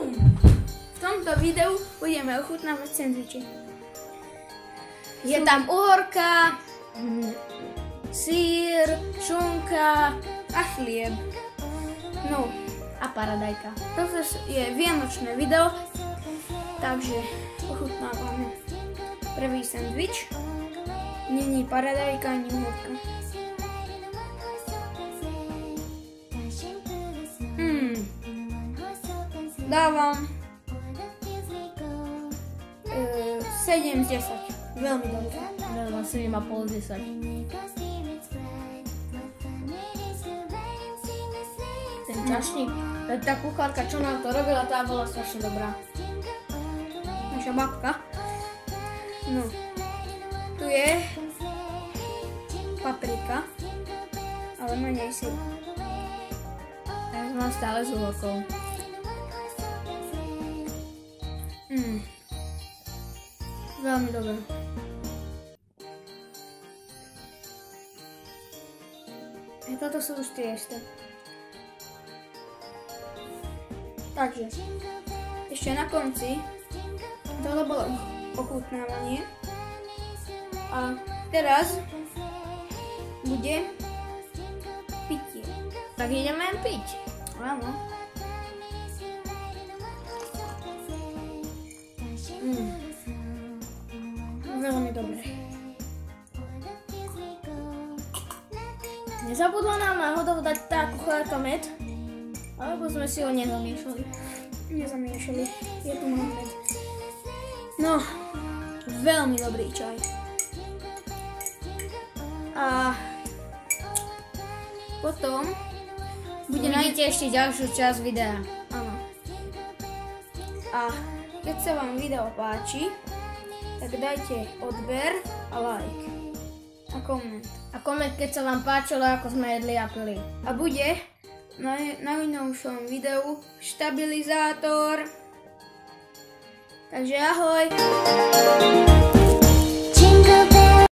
V tomto videu budeme ochutnávať sendviče. Je tam uhorka, sír, šunka A chlieb. No, a paradajka. toto je vianočné video, takže ochutnávame prvý sendvič. Není paradajka ani uhorka. Dávam 7 z 10. Veľmi dobré. Dávam 7,5 z 10. Ten čašník, tá kuchárka, čo nám to robila, tá bola strašne dobrá. Naša babka. No, tu je paprika, ale menej si. Ja mám stále s uhorkou. Veľmi dobré. A toto sú už tie isté. Takže, ešte na konci, toto bolo ochutnávanie. A teraz bude pitie. Tak ideme piť. Áno. Veľmi dobré. Nezabudla nám náhodou dať tá kuchárka med? Alebo sme si ho nezamiešali? Nezamiešali. Je tu môj med. No, veľmi dobrý čaj. A potom Uvidíte ešte ďalšiu časť videa. Áno. A keď sa vám video páči, tak dajte odber a like. A koment. A koment, keď sa vám páčilo, ako sme jedli a pili. A bude na najnovšom videu štabilizátor. Takže ahoj!